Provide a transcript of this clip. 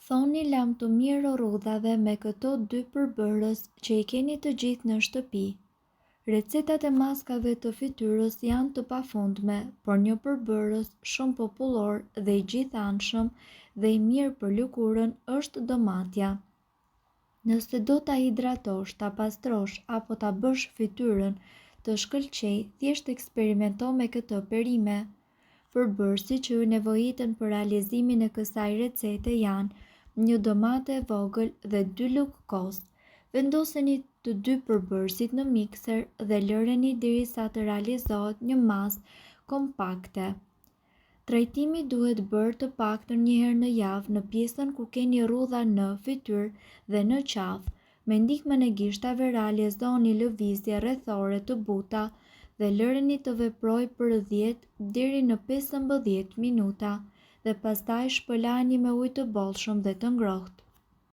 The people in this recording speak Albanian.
Thoni lam të mirë rrudhave me këto dy përbërës që i keni të gjithë në shtëpi. Recetat e maskave të fytyrës janë të pafundme, por një përbërës shumë popullor dhe i gjithanshëm dhe i mirë për lëkurën është domatja. Nëse do ta hidratosh, ta pastrosh apo ta bësh fytyrën të shkëlqej, thjesht eksperimento me këtë perime. Përbërësit që ju nevojiten për realizimin e kësaj recete janë një domate e vogël dhe 2 lugë kos. Vendoseni të dy përbërësit në mikser dhe lëreni derisa të realizohet një masë kompakte. Trajtimi duhet bërë të paktën një herë në javë në pjesën ku keni rrudha në fytyrë dhe në qafë. Me ndihmën e gishtave realizoni lëvizje rrethore të buta dhe lëreni të veprojë për 10 deri në 15 minuta dhe pastaj shpëlani me ujë të bollshëm dhe të ngrohtë.